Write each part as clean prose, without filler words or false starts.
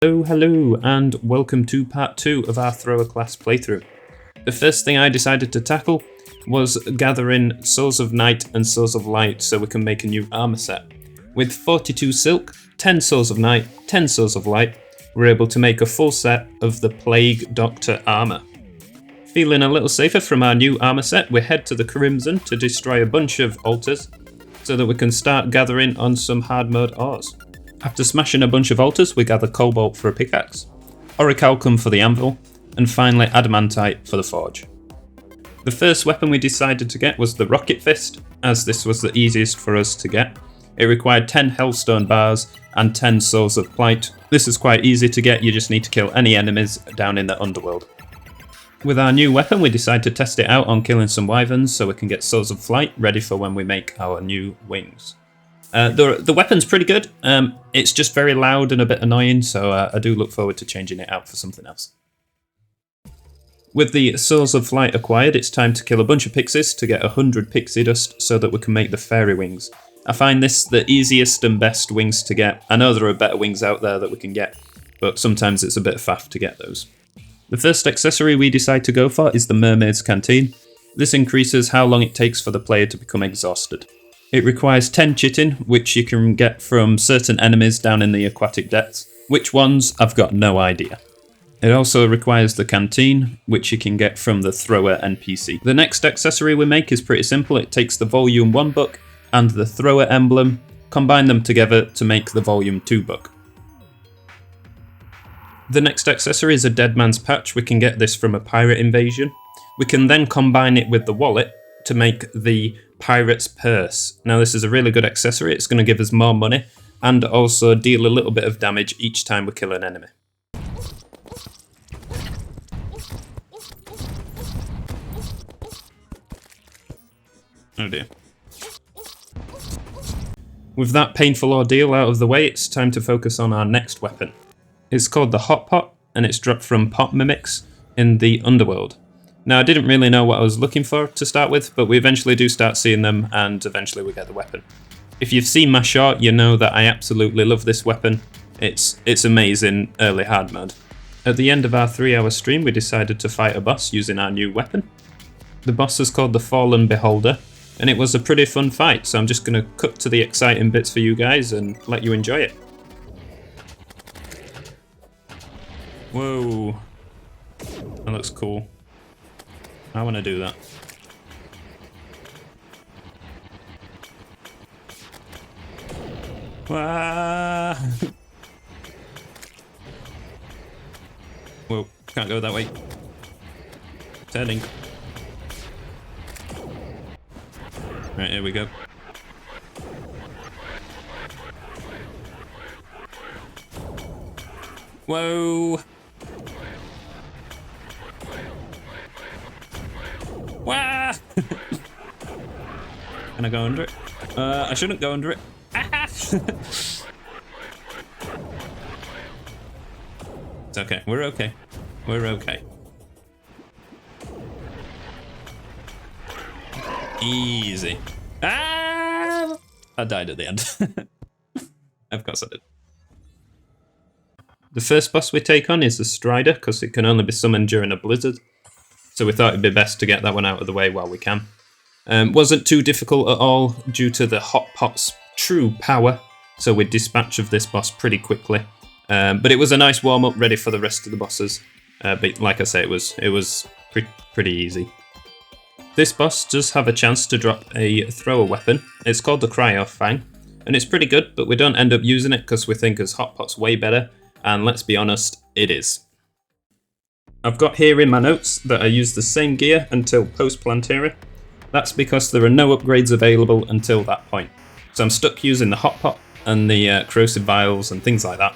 Hello, and welcome to part 2 of our thrower class playthrough. The first thing I decided to tackle was gathering Swords of Night and Swords of Light so we can make a new armor set. With 42 silk, 10 Swords of Night, 10 Swords of Light, we're able to make a full set of the Plague Doctor armor. Feeling a little safer from our new armor set, we head to the Crimson to destroy a bunch of altars so that we can start gathering on some hard mode ores. After smashing a bunch of altars, we gather cobalt for a pickaxe, orichalcum for the anvil, and finally adamantite for the forge. The first weapon we decided to get was the rocket fist, as this was the easiest for us to get. It required 10 hellstone bars and 10 swords of plight. This is quite easy to get, you just need to kill any enemies down in the underworld. With our new weapon, we decide to test it out on killing some wyverns so we can get swords of flight ready for when we make our new wings. The weapon's pretty good, it's just very loud and a bit annoying, so I do look forward to changing it out for something else. With the Swords of Flight acquired, it's time to kill a bunch of pixies to get 100 pixie dust so that we can make the fairy wings. I find this the easiest and best wings to get. I know there are better wings out there that we can get, but sometimes it's a bit faff to get those. The first accessory we decide to go for is the Mermaid's Canteen. This increases how long it takes for the player to become exhausted. It requires 10 chitin, which you can get from certain enemies down in the aquatic depths. Which ones, I've got no idea. It also requires the canteen, which you can get from the thrower NPC. The next accessory we make is pretty simple. It takes the Volume 1 book and the thrower emblem, combine them together to make the Volume 2 book. The next accessory is a Dead Man's Patch. We can get this from a pirate invasion. We can then combine it with the wallet to make the Pirate's Purse. Now this is a really good accessory, it's going to give us more money and also deal a little bit of damage each time we kill an enemy. Oh dear. With that painful ordeal out of the way, it's time to focus on our next weapon. It's called the Hot Pot and it's dropped from pot mimics in the underworld. Now, I didn't really know what I was looking for to start with, but we eventually do start seeing them, and eventually we get the weapon. If you've seen my short, you know that I absolutely love this weapon. It's amazing early hard mode. At the end of our 3-hour stream, we decided to fight a boss using our new weapon. The boss is called the Fallen Beholder, and it was a pretty fun fight, so I'm just going to cut to the exciting bits for you guys and let you enjoy it. Whoa. That looks cool. I want to do that. Wah! Whoa, can't go that way. Turning. Right, here we go. Whoa! Wah! Can I go under it? I shouldn't go under it. It's okay. We're okay. We're okay. Easy. Ah! I died at the end. Of course I did. The first boss we take on is the Strider, because it can only be summoned during a blizzard. So we thought it'd be best to get that one out of the way while we can. Wasn't too difficult at all due to the Hot Pot's true power, so we dispatch of this boss pretty quickly. But it was a nice warm-up ready for the rest of the bosses. But like I say, it was pretty easy. This boss does have a chance to drop a thrower weapon. It's called the Cryo Fang, and it's pretty good, but we don't end up using it because we think as Hot Pot's way better, and let's be honest, it is. I've got here in my notes that I used the same gear until post-Plantera. That's because there are no upgrades available until that point. So I'm stuck using the Hot Pot and the corrosive vials and things like that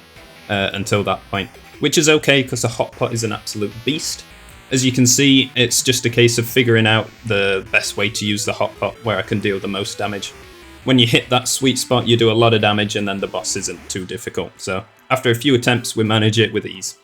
until that point. Which is okay because the Hot Pot is an absolute beast. As you can see, it's just a case of figuring out the best way to use the Hot Pot where I can deal the most damage. When you hit that sweet spot, you do a lot of damage and then the boss isn't too difficult. So after a few attempts, we manage it with ease.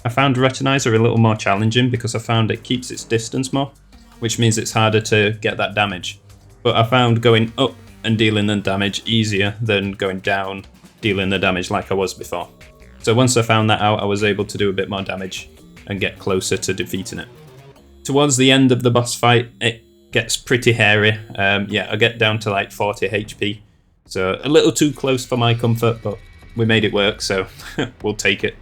I found Retinizer a little more challenging because I found it keeps its distance more, which means it's harder to get that damage. But I found going up and dealing the damage easier than going down, dealing the damage like I was before. So once I found that out, I was able to do a bit more damage and get closer to defeating it. Towards the end of the boss fight, it gets pretty hairy. Yeah, I get down to like 40 HP. So a little too close for my comfort, but we made it work, so we'll take it.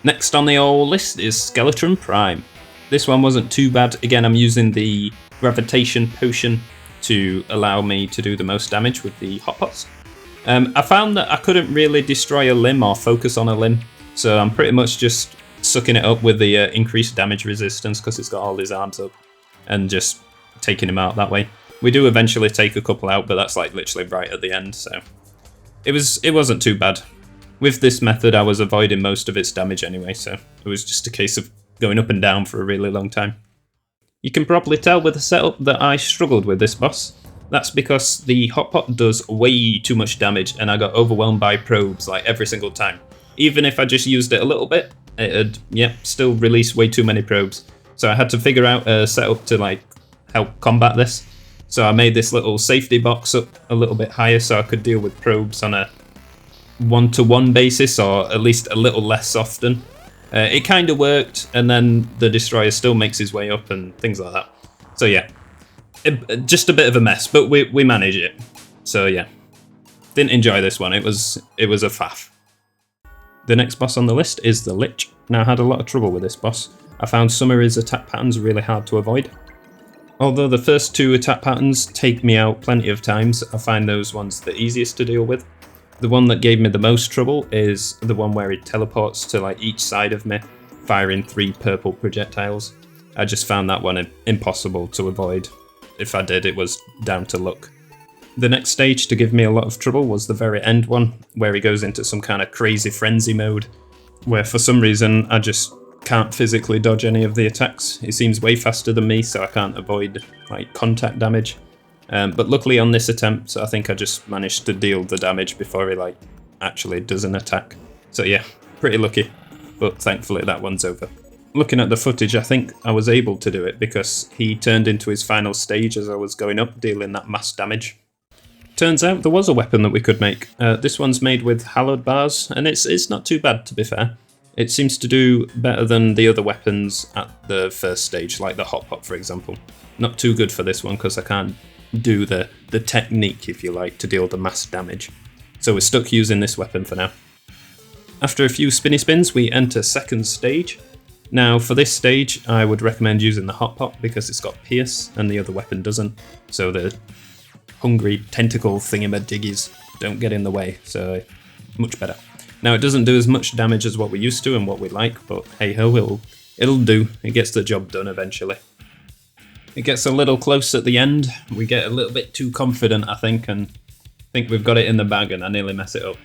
Next on the old list is Skeleton Prime. This one wasn't too bad. Again, I'm using the gravitation potion to allow me to do the most damage with the hot pots. I found that I couldn't really destroy a limb or focus on a limb, so I'm pretty much just sucking it up with the increased damage resistance because it's got all his arms up, and just taking him out that way. We do eventually take a couple out, but that's like literally right at the end, so it wasn't too bad. With this method, I was avoiding most of its damage anyway, so it was just a case of going up and down for a really long time. You can probably tell with the setup that I struggled with this boss. That's because the hot pot does way too much damage, and I got overwhelmed by probes like every single time. Even if I just used it a little bit, it'd, still release way too many probes. So I had to figure out a setup to like help combat this. So I made this little safety box up a little bit higher so I could deal with probes on a one-to-one basis, or at least a little less often. It kind of worked, and then the destroyer still makes his way up and things like that. So yeah, just a bit of a mess, but we manage it. So yeah, didn't enjoy this one. It was a faff. The next boss on the list is the Lich. Now I had a lot of trouble with this boss. I found some of his attack patterns really hard to avoid. Although the first two attack patterns take me out plenty of times, I find those ones the easiest to deal with. The one that gave me the most trouble is the one where he teleports to like each side of me, firing 3 purple projectiles. I just found that one impossible to avoid. If I did, it was down to luck. The next stage to give me a lot of trouble was the very end one, where he goes into some kind of crazy frenzy mode, where for some reason I just can't physically dodge any of the attacks. He seems way faster than me, so I can't avoid like contact damage. But luckily on this attempt, I think I just managed to deal the damage before he like actually does an attack. So yeah, pretty lucky, but thankfully that one's over. Looking at the footage, I think I was able to do it because he turned into his final stage as I was going up, dealing that mass damage. Turns out there was a weapon that we could make. This one's made with hallowed bars, and it's not too bad, to be fair. It seems to do better than the other weapons at the first stage, like the hot pot for example. Not too good for this one because I can't do the technique, if you like, to deal the mass damage. So we're stuck using this weapon for now. After a few spinny spins, we enter second stage. Now for this stage, I would recommend using the hot pot because it's got pierce and the other weapon doesn't. So the hungry tentacle thingamadiggies don't get in the way, so much better. Now it doesn't do as much damage as what we're used to and what we like, but hey ho, it'll do. It gets the job done eventually. It gets a little close at the end. We get a little bit too confident, I think, and think we've got it in the bag, and I nearly mess it up.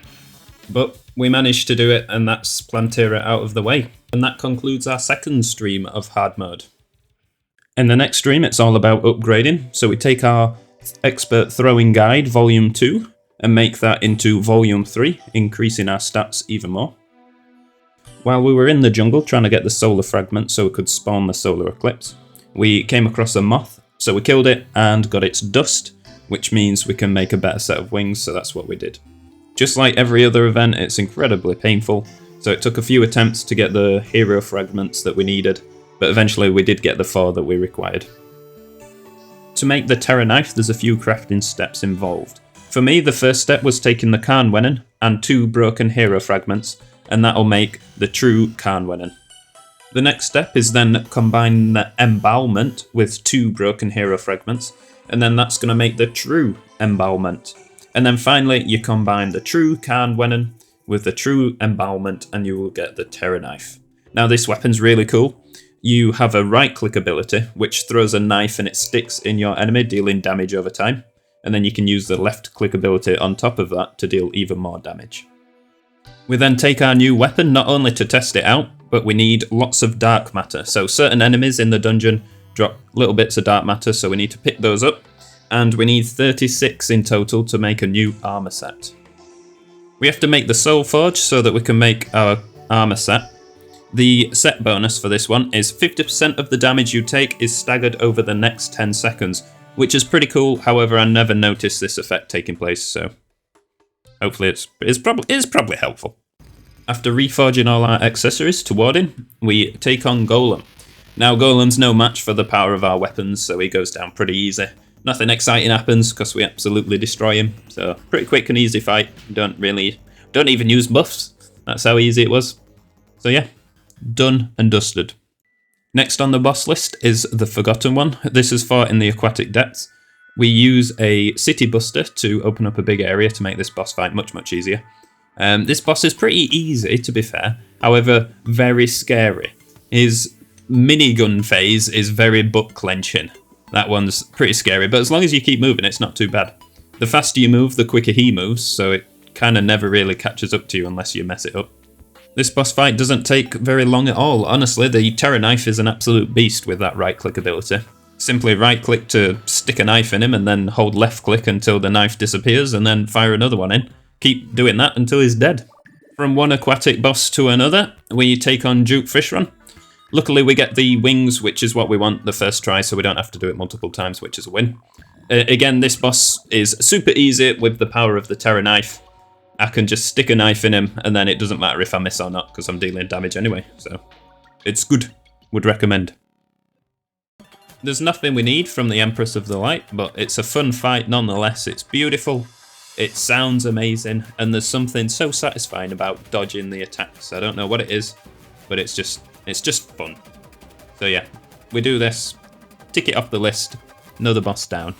But we managed to do it, and that's Plantera out of the way. And that concludes our second stream of Hardmode. In the next stream, it's all about upgrading. So we take our Expert Throwing Guide, Volume 2, and make that into Volume 3, increasing our stats even more. While we were in the jungle trying to get the solar fragment so we could spawn the solar eclipse, we came across a moth, so we killed it and got its dust, which means we can make a better set of wings, so that's what we did. Just like every other event, it's incredibly painful, so it took a few attempts to get the hero fragments that we needed, but eventually we did get the 4 that we required. To make the Terra knife, there's a few crafting steps involved. For me, the first step was taking the Carnwennen and 2 broken hero fragments, and that'll make the true Carnwennen. The next step is then combining the embowelment with 2 broken hero fragments, and then that's going to make the true embowelment. And then finally, you combine the true Carnwennen with the true embowelment, and you will get the Terra knife. Now this weapon's really cool. You have a right-click ability, which throws a knife and it sticks in your enemy, dealing damage over time. And then you can use the left-click ability on top of that to deal even more damage. We then take our new weapon, not only to test it out, but we need lots of dark matter. So certain enemies in the dungeon drop little bits of dark matter, so we need to pick those up. And we need 36 in total to make a new armor set. We have to make the soul forge so that we can make our armor set. The set bonus for this one is 50% of the damage you take is staggered over the next 10 seconds, which is pretty cool. However, I never noticed this effect taking place, so hopefully it's probably helpful. After reforging all our accessories to Warden, we take on Golem. Now Golem's no match for the power of our weapons, so he goes down pretty easy. Nothing exciting happens because we absolutely destroy him, so pretty quick and easy fight. Don't even use buffs. That's how easy it was. So yeah, done and dusted. Next on the boss list is the Forgotten One. This is fought in the Aquatic depths. We use a City Buster to open up a big area to make this boss fight much easier. This boss is pretty easy, to be fair, however very scary. His minigun phase is very butt clenching. That one's pretty scary, but as long as you keep moving, it's not too bad. The faster you move, the quicker he moves, so it kind of never really catches up to you unless you mess it up. This boss fight doesn't take very long at all. Honestly, the Terra Knife is an absolute beast with that right-click ability. Simply right-click to stick a knife in him and then hold left-click until the knife disappears and then fire another one in. Keep doing that until he's dead. From one aquatic boss to another, we take on Duke Fishrun. Luckily, we get the wings, which is what we want the first try, so we don't have to do it multiple times, which is a win. Again, this boss is super easy with the power of the Terra Knife. I can just stick a knife in him, and then it doesn't matter if I miss or not, because I'm dealing damage anyway, so it's good. Would recommend. There's nothing we need from the Empress of the Light, but it's a fun fight nonetheless. It's beautiful, it sounds amazing, and there's something so satisfying about dodging the attacks. I don't know what it is, but it's just fun. So yeah, we do this, tick it off the list, another boss down.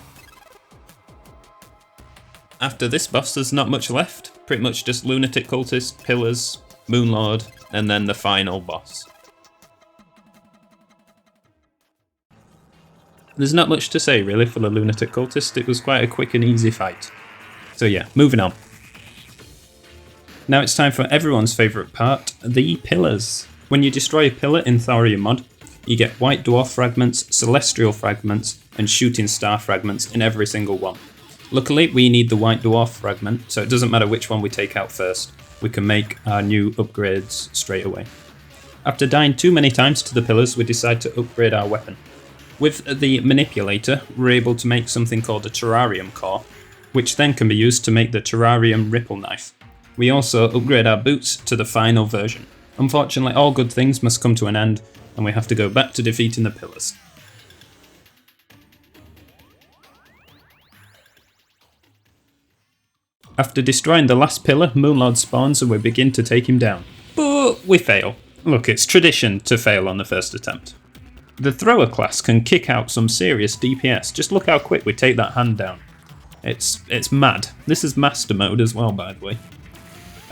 After this boss, there's not much left. Pretty much just Lunatic Cultist, Pillars, Moonlord, and then the final boss. There's not much to say really for the Lunatic Cultist. It was quite a quick and easy fight. So yeah, moving on. Now it's time for everyone's favourite part, the Pillars. When you destroy a pillar in Thorium mod, you get White Dwarf fragments, Celestial fragments, and Shooting Star fragments in every single one. Luckily, we need the White Dwarf fragment, so it doesn't matter which one we take out first. We can make our new upgrades straight away. After dying too many times to the pillars, we decide to upgrade our weapon. With the manipulator, we're able to make something called a Terrarium core, which then can be used to make the Terrarium ripple knife. We also upgrade our boots to the final version. Unfortunately, all good things must come to an end, and we have to go back to defeating the pillars. After destroying the last pillar, Moonlord spawns and we begin to take him down. But we fail. Look, it's tradition to fail on the first attempt. The thrower class can kick out some serious DPS. Just look how quick we take that hand down. It's mad. This is master mode as well, by the way.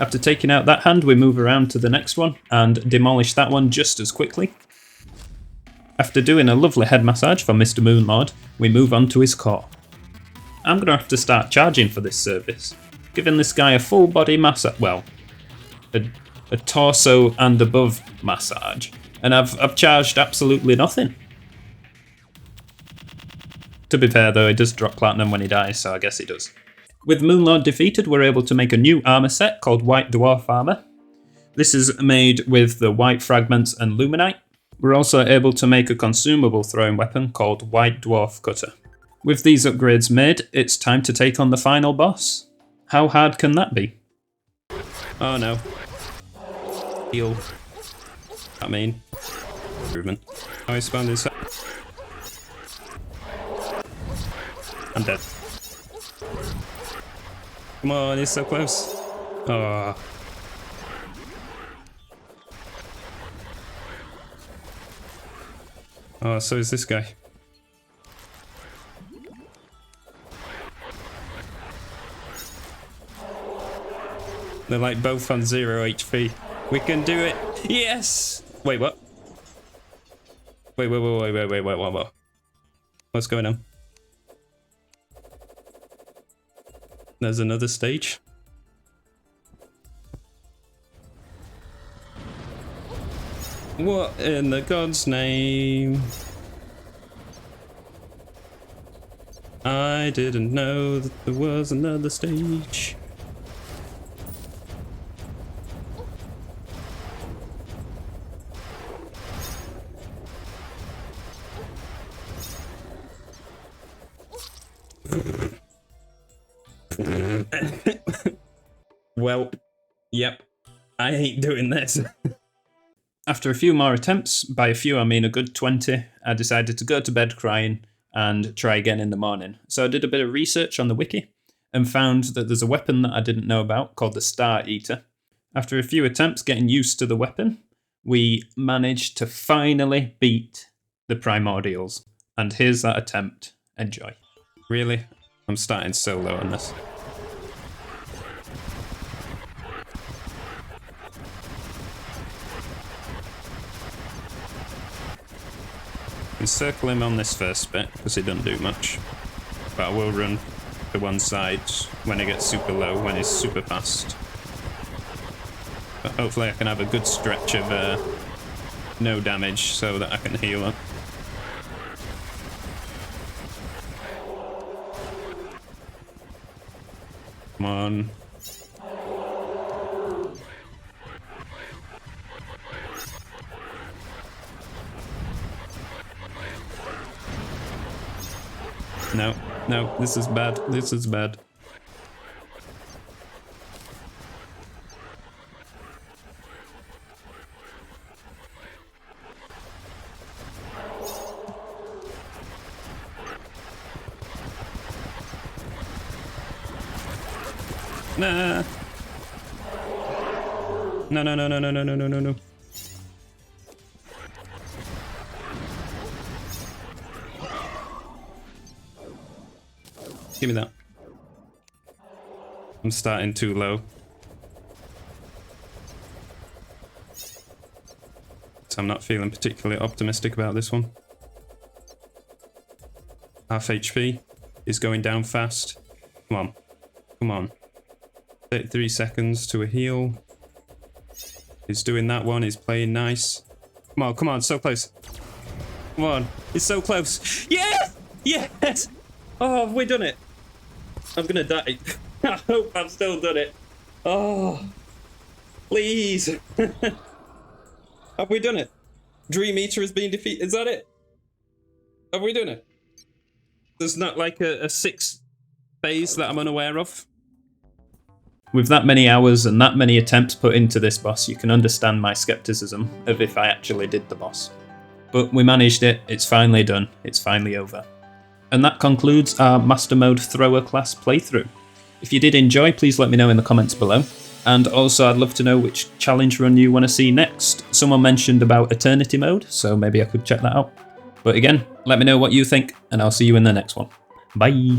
After taking out that hand, we move around to the next one and demolish that one just as quickly. After doing a lovely head massage for Mr. Moonlord, we move on to his core. I'm going to have to start charging for this service. Giving this guy a full body massage, well, a torso and above massage, and I've charged absolutely nothing. To be fair though, he does drop platinum when he dies, so I guess he does. With Moonlord defeated, we're able to make a new armor set called White Dwarf Armor. This is made with the white fragments and luminite. We're also able to make a consumable throwing weapon called White Dwarf Cutter. With these upgrades made, it's time to take on the final boss. How hard can that be? Oh no. Heal. I mean, improvement. I spawned inside. I'm dead. Come on, he's so close. Oh. Oh, so is this guy. They're like both on 0 HP. We can do it. Yes! Wait, what? Wait. What's going on? There's another stage. What in the God's name? I didn't know that there was another stage. Well, yep, I ain't doing this. After a few more attempts, by a few I mean a good 20, I decided to go to bed crying and try again in the morning. So I did a bit of research on the wiki and found that there's a weapon that I didn't know about called the Star Eater. After a few attempts getting used to the weapon, we managed to finally beat the Primordials. And here's that attempt. Enjoy. Really? I'm starting solo on this. Encircle him on this first bit, because he doesn't do much. But I will run to one side when he gets super low, when he's super fast. But hopefully I can have a good stretch of no damage so that I can heal up. Come on. No, no, this is bad. This is bad. Nah. No, no, no, no, no, no, no, no, no, no. Give me that. I'm starting too low. So I'm not feeling particularly optimistic about this one. Half HP is going down fast. Come on. Come on. 33 seconds to a heal. He's doing that one. He's playing nice. Come on, come on. So close. Come on. He's so close. Yes! Yes! Oh, have we done it? I'm gonna die. I hope I've still done it. Oh, please. Have we done it? Dream Eater has been defeated. Is that it? Have we done it? There's not like a sixth phase that I'm unaware of. With that many hours and that many attempts put into this boss, you can understand my skepticism of if I actually did the boss. But we managed it. It's finally done. It's finally over. And that concludes our Master Mode Thrower class playthrough. If you did enjoy, please let me know in the comments below. And also I'd love to know which challenge run you want to see next. Someone mentioned about Eternity Mode, so maybe I could check that out. But again, let me know what you think, and I'll see you in the next one. Bye!